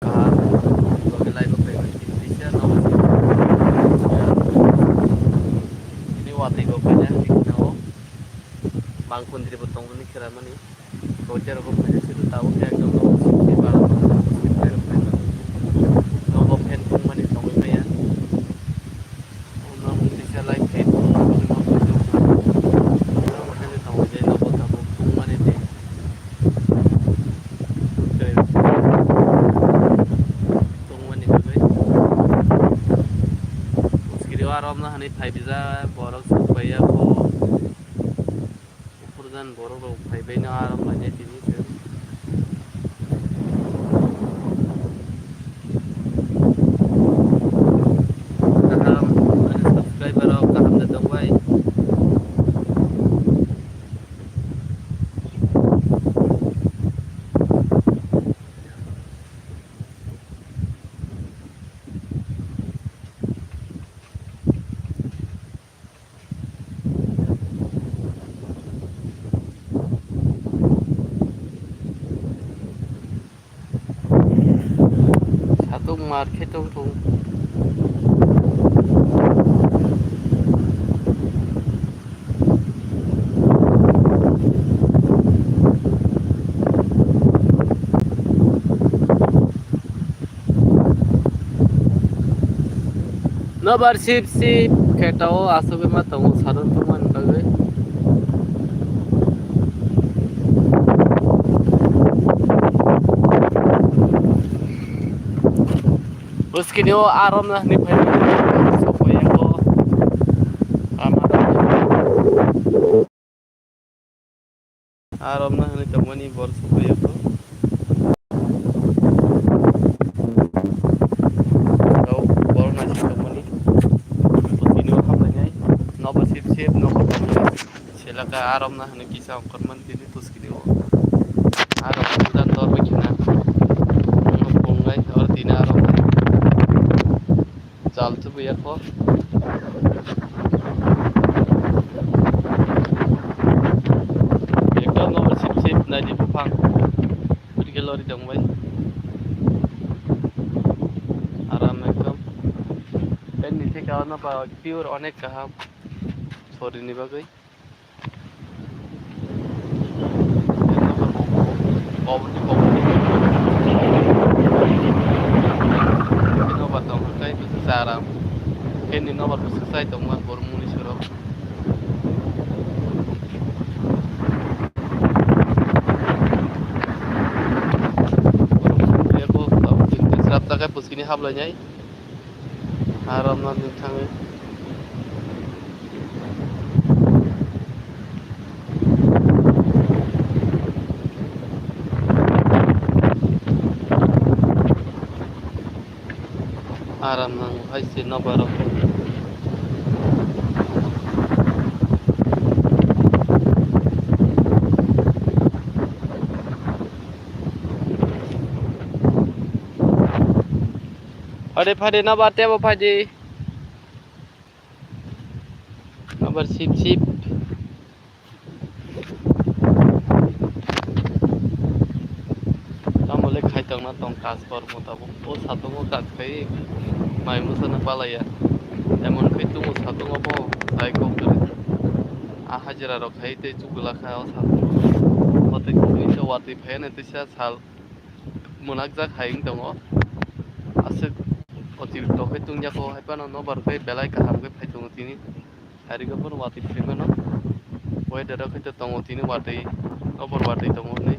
kaham belai beberapa Indonesia nomor ini wati bapaknya di Kinawo bangkun dari potong ini kira mana nih voucher bapaknya situ tahu ya kalau di barat nomor handphone mana tahu ya nomor Indonesia lain handphone nomor mana tahu ya nomor tahu mana deh aram na hani phaibija borok subaya ko upurjan borok rok phaibai na aram mane tini se kaham ani subscriber rok kaham de dongbai satu market tung tung nabar sip sip ketao asobe ma tongo sarun tuman bagai Meski ni aram lah ni pay supaya ko aram lah ni temani bor supaya ko kau bor nasi temani meski ni ham lagi nobar sip sip nobar temani selaka aram lah ni kisah korman tini meski ni aram dan tor begina pungai or tina aram Jal tu biar ko ekdom nomor sip sip nadi pupang pergi lori dong bay aram ekdom dan niche kawan apa pure onek kaham sorry ni bagai Saram, ini nomor selesai teman bermuni suruh. Dia ko tahu tinggal serap tak pus kini hablanya, haram nanti tangi. Aram nang haisi nabarok Pada nabar tiap apa je nabar sip sip kamu lek khai tong na tong kas kor mo tabo o satu mo kas khai mai mo sana palaya emon kai tu mo satu mo bo sai ko kare a hajira ro khai te chugula khai o satu ote kui to wati phene te sa sal munak ja khai tong o ase oti to khai tung ja ko hai pa no bar kai belai ka ham kai phai tung tini hari ko pun wati pheme no oi dara khai te tong tini wati no bar wati tong nei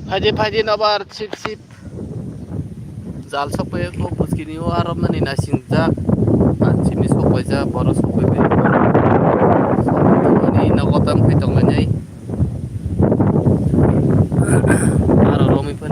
Faide nabar sip sip jal sokpai ko buskini o aram nani nasingjak simi sokpai ja boro sokpai be ni nagotam khitong nai aro romi phan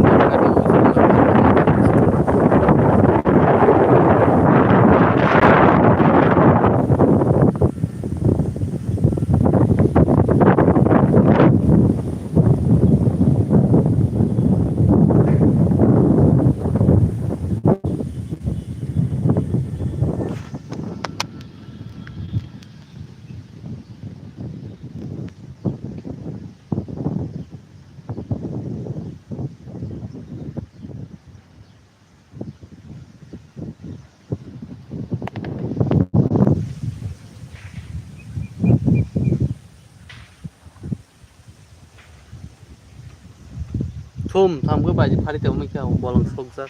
thum tham cái bài phari te umi kya bolong sokjak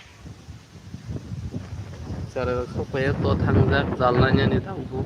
sare sokpai to thangjak jalnanya ni tangbu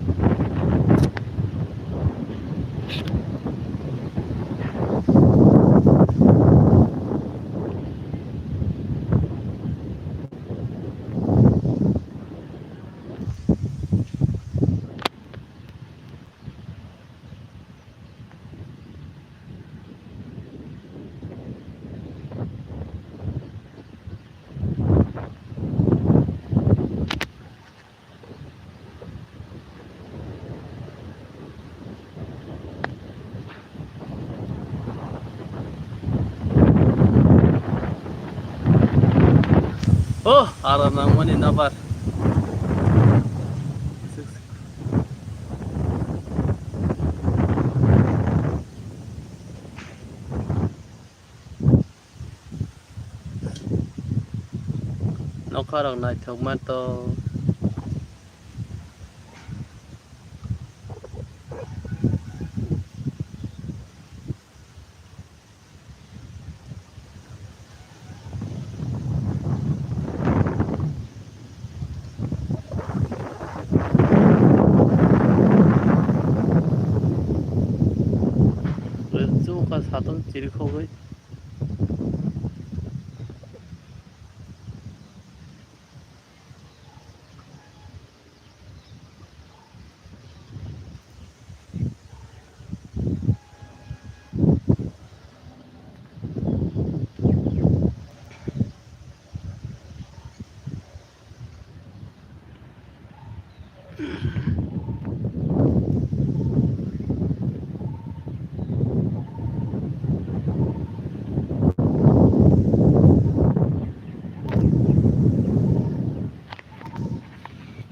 oh aram nangmani nabar nokarang nai thokman to ka saton chiri khogoi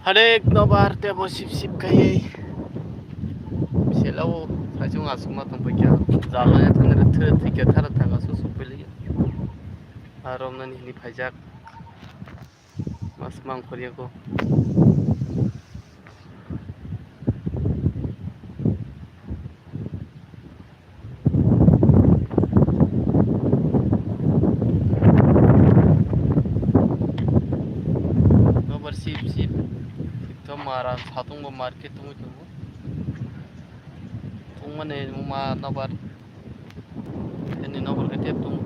Hadek nobar te bo sip sip kai selau sajung asuma tampakya jalanya thanre the thike thara thaga so supeli arom nani ni phajak mas mang khoriya ko nobar sip sip mara satung bo market tumu tumu mane ma nabar ini nabar ke tiap tung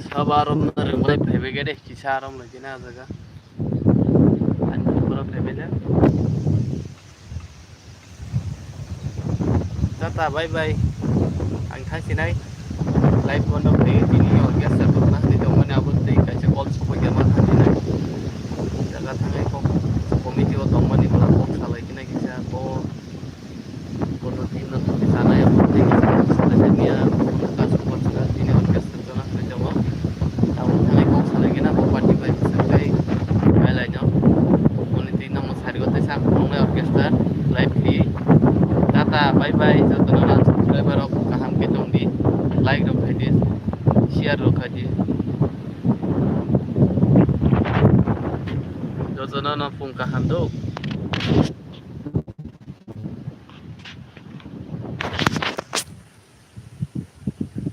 sabarom nare mulai phebe gede kisarom lagi na jaga anju pura phebe ja tata bye bye ang thasinai live bondo thei tini orgas sarna ni to mane abot thei kaise call so ge ma thani na jaga thangai ko committee o tongmani bala ko salai kina kisa ko kono tin na to sana ya abot thei salai nia ka support ka tini orgas sarna ke jamo tahu thangai ko salai kina ko party bai sakai lai no koni tin na mo sari gote sa ko orgas live thi tata bye bye jotona subscriber of kaham ke tongdi like ro khadi share ro khadi Ojo na pong kahandog.